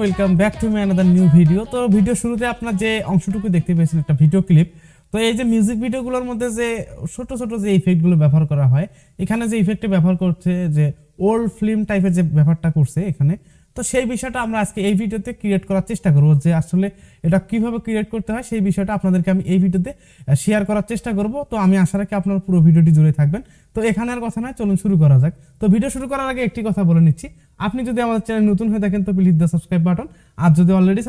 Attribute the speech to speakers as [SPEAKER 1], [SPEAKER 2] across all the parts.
[SPEAKER 1] Welcome back to my another new video. তো video শুরুতে আপনার যে অংশটুকু দেখতে পেয়েছেন একটা ভিডিও ক্লিপ। তো এই যে মিউজিক ভিডিওগুলোর মধ্যে যে ছোট ছোট যে ইফেক্টগুলো ব্যবহার করা হয়, এখানে যে ইফেক্টটা ব্যবহার করছে যে ওল্ড ফিল্ম টাইপের যে ব্যাপারটা করছে এখানে, তো সেই বিষয়টা আমরা আজকে এই ভিডিওতে ক্রিয়েট করার চেষ্টা করব। যে আসলে এটা কিভাবে ক্রিয়েট করতে হয় সেই বিষয়টা আপনাদেরকে আমি এই ভিডিওতে শেয়ার করার চেষ্টা করব। তো আমি আশা রাখি আপনারা পুরো ভিডিওটি জুড়ে থাকবেন। তো এখানে আর কথা নয়, চলুন শুরু করা যাক। তো ভিডিও শুরু করার আগে একটি কথা বলে নিচ্ছি, আপনি যদি আমাদের চ্যানেল নতুন হয়ে থাকেন তো প্লিজ দ্য সাবস্ক্রাইব বাটন, আর যদি অলরেডি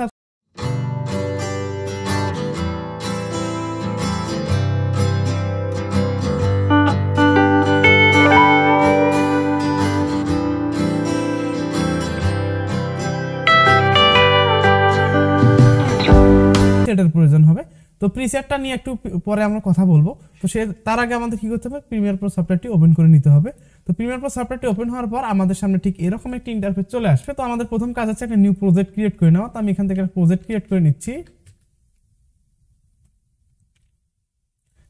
[SPEAKER 1] প্রিসেটের প্রয়োজন হবে। তো প্রিসেটটা নিয়ে একটু পরে আমরা কথা বলবো। তো তার আগে আমাদের কি করতে হবে, প্রিমিয়ার প্রো সফটওয়্যারটি ওপেন করে নিতে হবে। তো প্রিমিয়ার প্রো সফটওয়্যারটি ওপেন হওয়ার পর আমাদের সামনে ঠিক এরকম একটি ইন্টারফেস চলে আসবে। তো আমাদের প্রথম কাজ হচ্ছে একটা নিউ প্রজেক্ট ক্রিয়েট করে নেওয়া। তো আমি এখান থেকে একটা প্রজেক্ট ক্রিয়েট করে নিচ্ছি।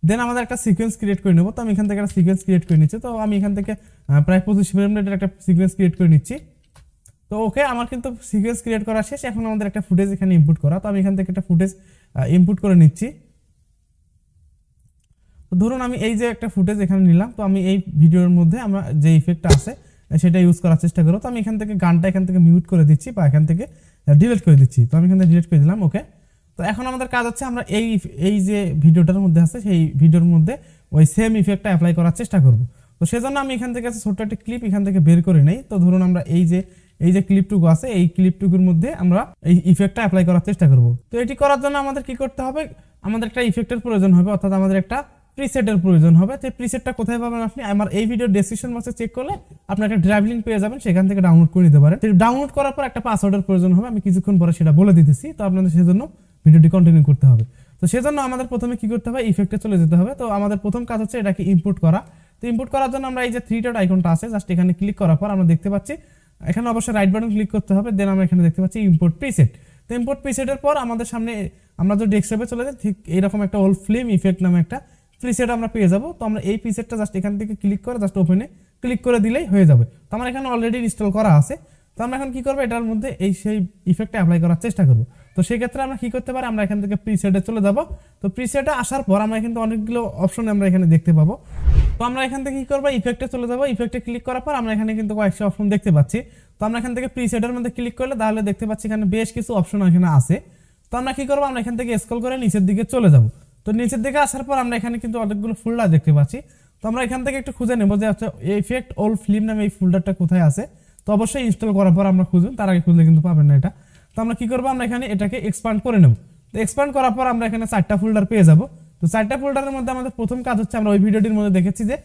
[SPEAKER 1] দেন আমাদের একটা সিকোয়েন্স ক্রিয়েট করে নেব। তো আমি এখান থেকে একটা সিকোয়েন্স ক্রিয়েট করে নিচ্ছি। তো আমি এখান থেকে প্রায় 25 মিনিটের একটা সিকোয়েন্স ক্রিয়েট করে নিচ্ছি। তো ওকে, আমার কিন্তু সিকোয়েন্স ক্রিয়েট করা শেষ। এখন আমাদের একটা ফুটেজ এখানে ইনপুট করা। তো আমি এখান থেকে একটা ফুটেজ ইনপুট করে নিচ্ছি। তো ধরুন আমি এই যে একটা ফুটেজ এখানে নিলাম। তো আমি এই ভিডিওর মধ্যে আমরা যে ইফেক্টটা আছে সেটা ইউজ করার চেষ্টা করব। তো আমি এখান থেকে গানটা এখান থেকে মিউট করে দিচ্ছি বা এখান থেকে ডিলিট করে দিচ্ছি। তো আমি এখান থেকে ডিলিট করে দিলাম। ওকে, তো এখন আমাদের কাজ হচ্ছে আমরা এই যে ভিডিওটার মধ্যে আছে সেই ভিডিওর মধ্যে ওই সেম ইফেক্টটা অ্যাপ্লাই করার চেষ্টা করব। তো সেজন্য আমি এখান থেকে ছোট্ট একটা ক্লিপ এখান থেকে বের করে নেই। তো ধরুন আমরা এই যে ক্লিপটুকু আছে এই ক্লিপটুকুর মধ্যে আমরা এই ইফেক্টটা অ্যাপ্লাই করার চেষ্টা করব। তো এটি করার জন্য আমাদের কি করতে হবে, আমাদের একটা ইফেক্টের প্রয়োজন হবে, অর্থাৎ আমাদের একটা প্রিসেটের প্রয়োজন হবে। তো প্রিসেটটা কোথায় পাবেন আপনি, আমার এই ভিডিও ডেসক্রিপশন বক্সে চেক করলে আপনি একটা ড্রাইভ লিংক পেয়ে যাবেন, সেখান থেকে ডাউনলোড করে নিতে পারেন। ডাউনলোড করার পর একটা পাসওয়ার্ডের প্রয়োজন হবে, আমি কিছুক্ষণ পরে সেটা বলে দিতেছি। তো আপনাদের সেজন্য ভিডিওটি কন্টিনিউ করতে হবে। তো সেজন্য আমাদের প্রথমে কি করতে হবে, ইফেক্টে চলে যেতে হবে। তো আমাদের প্রথম কাজ হচ্ছে এটাকে ইম্পোর্ট করা। তো ইম্পোর্ট করার জন্য আমরা এই যে 3 ডট আইকনটা আছে জাস্ট এখানে ক্লিক করার পর আমরা দেখতে পাচ্ছি এখানে অবশ্যই রাইট বাটন ক্লিক করতে হবে। দেন আমরা এখানে দেখতে পাচ্ছি ইম্পোর্ট প্রিসেট। তো ইম্পোর্ট প্রিসেটের পর আমাদের সামনে আমরা যদি ডেস্কটপে চলে যাই ঠিক এইরকম একটা ওল্ড ফিল্ম ইফেক্ট নামে একটা প্রিসেট আমরা পেয়ে যাব। তো আমরা এই প্রিসেটটা জাস্ট এখান থেকে ক্লিক করে জাস্ট ওপেনে ক্লিক করে দিলেই হয়ে যাবে। তো আমার এখানে অলরেডি ইনস্টল করা আছে। তো আমরা এখন কি করব, এটার মধ্যে সেই ইফেক্টটা অ্যাপ্লাই করার চেষ্টা করব। তো সেই ক্ষেত্রে আমরা কি করতে পারি, আমরা এখান থেকে প্রিসেটে চলে যাব। তো প্রিসেটে আসার পর আমরা কিন্তু অনেকগুলো অপশন আমরা এখানে দেখতে পাবো। তো আমরা এখান থেকে কি করব, ইফেক্টে চলে যাব। ইফেক্টে ক্লিক করার পর আমরা এখানে কিন্তু কয়েকটা অপশন দেখতে পাচ্ছি। তো আমরা এখান থেকে প্রিসেটের মধ্যে ক্লিক করলে তাহলে দেখতে পাচ্ছি এখানে বেশ কিছু অপশন এখানে আছে। তো আমরা কি করব, আমরা এখান থেকে স্ক্রল করে নিচের দিকে চলে যাব। তো নিচের দিকে আসার পর আমরা এখানে কিন্তু অনেকগুলো ফোল্ডার দেখতে পাচ্ছি। তো আমরা এখান থেকে একটু খুঁজে নেব যে ইফেক্ট ওল্ড ফিল্ম নামে এই ফোল্ডারটা কোথায় আছে। তো অবশ্যই ইনস্টল করার পর আমরা খুঁজুন, তার আগে খুঁজলে কিন্তু পাবেন না এটা। তো আমরা কি করব, আমরা এখানে এটাকে এক্সপান্ড করে নেব। তো এক্সপান্ড করার পর আমরা এখানে 4টা ফোল্ডার পেয়ে যাব। তো 4টা ফোল্ডারের মধ্যে আমাদের প্রথম কাজ হচ্ছে আমরা ওই ভিডিওটির মধ্যে দেখেছি যে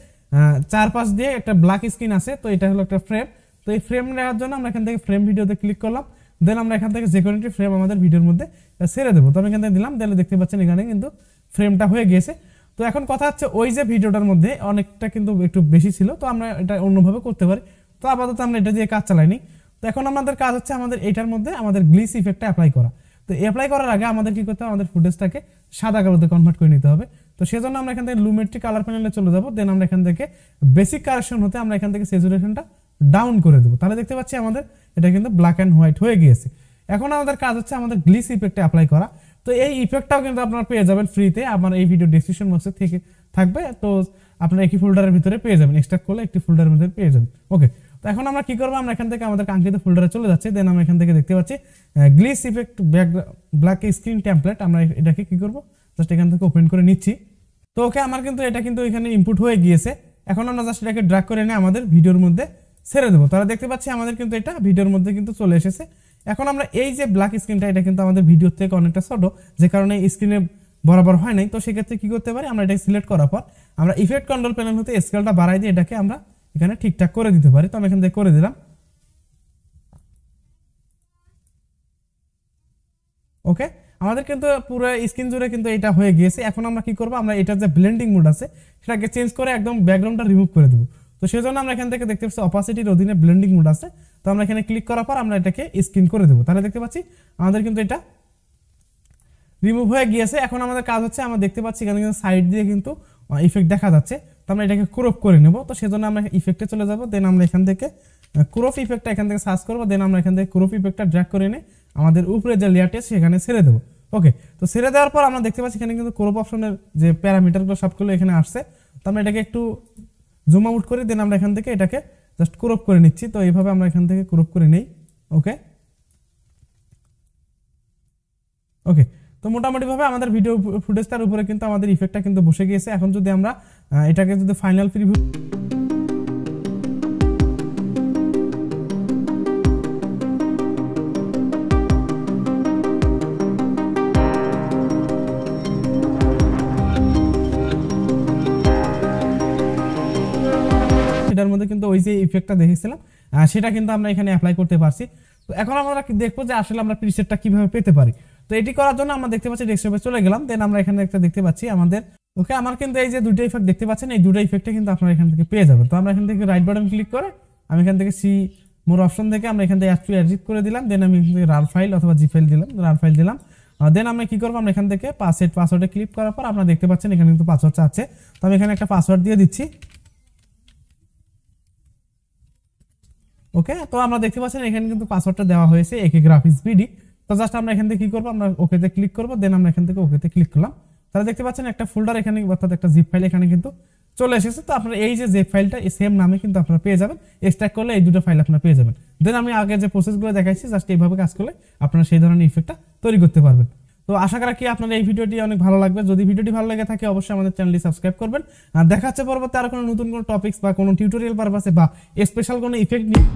[SPEAKER 1] চারপাশ দিয়ে একটা ব্ল্যাক স্ক্রিন আছে। তো এটা হলো একটা ফ্রেম। তো এই ফ্রেম নেওয়ার জন্য আমরা এখান থেকে ফ্রেম ভিডিওতে ক্লিক করলাম। দেন আমরা এখান থেকে যে কোনো একটি ফ্রেম আমাদের ভিডিওর মধ্যে ছেড়ে দেবো। তো আমি এখান থেকে দিলাম, তাহলে দেখতে পাচ্ছেন এখানে কিন্তু ফ্রেমটা হয়ে গিয়েছে। তো এখন কথা হচ্ছে ওই যে ভিডিওটার মধ্যে অনেকটা কিন্তু একটু বেশি ছিল, তো আমরা এটা অন্যভাবে করতে পারি। তো আপাতত আমরা এটা দিয়ে কাজ চালাইনি। তো এখন আমাদের কাজ হচ্ছে আমাদের এটার মধ্যে আমাদের গ্লিচ ইফেক্টটা অ্যাপ্লাই করা। তো অ্যাপ্লাই করার আগে আমাদের কি করতে হবে, আমাদের ফুটেজটাকে সাদা কালোতে কনভার্ট করে নিতে হবে। তো সেজন্য আমরা এখান থেকে লুমেট্রি কালার প্যানেলে চলে যাব। দেন আমরা এখান থেকে বেসিক কারেকশন হতে আমরা এখান থেকে স্যাচুরেশনটা ডাউন করে দেবো। তাহলে দেখতে পাচ্ছি আমাদের এটা কিন্তু ব্ল্যাক অ্যান্ড হোয়াইট হয়ে গিয়েছে। এখন আমাদের কাজ হচ্ছে আমাদের গ্লিচ ইফেক্টটা অ্যাপ্লাই করা। তো এই ইফেক্টটাও কিন্তু আপনারা পেয়ে যাবেন ফ্রিতে, আমার এই ভিডিও ডেসক্রিপশন বক্সে থেকে থাকবে। তো আপনারা একই ফোল্ডারের ভিতরে পেয়ে যাবেন, এক্সট্রাক্ট করলে একটি ফোল্ডারের মধ্যে পেয়ে যাবেন। ওকে, তো এখন আমরা কি করবো, আমরা এখান থেকে আমাদের কাঙ্ক্ষিত ফোল্ডারে চলে যাচ্ছি। দেন আমরা এখান থেকে দেখতে পাচ্ছি glitch effect black screen template. আমরা এটাকে কি করবো, জাস্ট এখান থেকে ওপেন করে নিচ্ছি। তো ওকে, আমার কিন্তু এটা কিন্তু এখানে ইনপুট হয়ে গিয়েছে। এখন আমরা জাস্ট এটাকে ড্র্যাগ করে নিয়ে আমাদের ভিডিওর মধ্যে ছেড়ে দেবো। তাহলে দেখতে পাচ্ছি আমাদের কিন্তু এটা ভিডিওর মধ্যে কিন্তু চলে এসেছে। এখন আমরা এই যে ব্ল্যাক স্ক্রিনটা এটা কিন্তু আমাদের ভিডিওর থেকে অনেকটা ছোট, যে কারণে স্ক্রিনে বরাবর হয় নাই। তো সেক্ষেত্রে কি করতে পারি, আমরা এটাকে সিলেক্ট করার পর আমরা ইফেক্ট কন্ট্রোল প্যানেল হতে স্কেলটা বাড়াই দিয়ে এটাকে আমরা এখানে ঠিকঠাক করে দিতে পারি। তো আমি এখান থেকে করে দিলাম। ওকে, আমাদের কিন্তু পুরো স্ক্রিন জুড়ে কিন্তু এটা হয়ে গিয়েছে। এখন আমরা কি করব, আমরা এটার যে ব্লেন্ডিং মোড আছে সেটাকে চেঞ্জ করে একদম ব্যাকগ্রাউন্ডটা রিমুভ করে দেবো। তো সেজন্য আমরা এখান থেকে দেখতে পাচ্ছি অপাসিটির অধীনে ব্লেন্ডিং মোড আছে। তো আমরা এখানে ক্লিক করার পর আমরা এটাকে স্ক্রিন করে দেবো। তাহলে দেখতে পাচ্ছি আমাদের কিন্তু এটা রিমুভ হয়ে গিয়েছে। এখন আমাদের কাজ হচ্ছে আমরা দেখতে পাচ্ছি এখানে কিন্তু সাইড দিয়ে কিন্তু ইফেক্ট দেখা যাচ্ছে। তো আমরা এটাকে ক্রপ করে নেব। তো সেজন্য আমরা ইফেক্টে চলে যাব। দেন আমরা এখান থেকে ক্রপ ইফেক্টটা এখান থেকে সার্চ করব। দেন আমরা এখান থেকে ক্রপ ইফেক্টটা ড্র্যাগ করে এনে আমাদের উপরে যে লেয়ারটা সেখানে ছেড়ে দেবো। ওকে, তো ছেড়ে দেওয়ার পর আমরা দেখতে পাচ্ছি এখানে কিন্তু ক্রপ অপশনের যে প্যারামিটারগুলো সবগুলো এখানে আসছে। তো আমরা এটাকে একটু জুম আউট করে দেন, আমরা এখান থেকে এটাকে জাস্ট ক্রপ করে নিচ্ছি। তো এইভাবে আমরা এখান থেকে ক্রপ করে নেই। ওকে ওকে, তো মোটামুটিভাবে আমাদের ভিডিও ফুটেজটার উপরে কিন্তু আমাদের ইফেক্টটা কিন্তু বসে গিয়েছে। এখন যদি আমরা এটাকে যদি ফাইনাল প্রিভিউ সেটার মধ্যে কিন্তু ওই যে ইফেক্টটা দেখেছিলাম সেটা কিন্তু আমরা এখানে অ্যাপ্লাই করতে পারছি। তো এখন আমরা দেখবো যে আসলে আমরা প্রিসেটটা কিভাবে পেতে পারি। তো এটি করার জন্য আমরা দেখতে পাচ্ছি ডেস্কটপে চলে গেলাম, দেন আমরা এখানে একটা দেখতে পাচ্ছি আমাদের ওকে আমার কিন্তু এই যে দুটো ইফেক্ট দেখতে পাচ্ছেন, এই দুটো ইফেক্টে কিন্তু আপনারা এখান থেকে পেয়ে যাবেন। তো আমরা এখান থেকে রাইট বাটন ক্লিক করে আমি এখান থেকে সি মোর অপশন থেকে আমরা এখান থেকে অ্যাড টু এডিট করে দিলাম, দেন আমি এখান থেকে রার ফাইল অথবা জি ফাইল দিলাম, রার ফাইল দিলাম। দেন আমরা কি করবো, আমরা এখান থেকে পাসওয়ার্ডে ক্লিক করার পর আপনারা দেখতে পাচ্ছেন এখানে কিন্তু পাসওয়ার্ড চাচ্ছে। তো আমি এখানে একটা পাসওয়ার্ড দিয়ে দিচ্ছি। ওকে, তো আমরা দেখতে পাচ্ছেন এখানে কিন্তু পাসওয়ার্ডটা দেওয়া হয়েছে একে গ্রাফিক্স বিডি। তো জাস্ট আমরা এখান থেকে কি করবো, আমরা ওকেতে ক্লিক করবো, দেন আমরা এখান থেকে ওকেতে ক্লিক করলাম। তাহলে দেখতে পাচ্ছেন একটা ফোল্ডার এখানে অর্থাৎ একটা জিপ ফাইল এখানে কিন্তু চলে এসেছে। তো আপনারা এই যে জিপ ফাইলটা এই সেম নামে কিন্তু আপনারা পেয়ে যাবেন, এক্সট্রাক্ট করলে এই দুটো ফাইল আপনারা পেয়ে যাবেন। দেন আমি আগে যে প্রসেসগুলো দেখাইছি জাস্ট এইভাবে কাজ করলে আপনারা সেই ধরনের ইফেক্টটা তৈরি করতে পারবেন। তো আশা করা কি আপনার এই ভিডিওটি অনেক ভালো লাগবে। যদি ভিডিওটি ভালো লেগে থাকে অবশ্যই আমাদের চ্যানেলটি সাবস্ক্রাইব করবেন। আর দেখা হচ্ছে পরবর্তী আর কোনো নতুন কোনো টপিকস বা কোনো টিউটোরিয়াল পারপাসে বা স্পেশাল কোনো ইফেক্ট নিয়ে।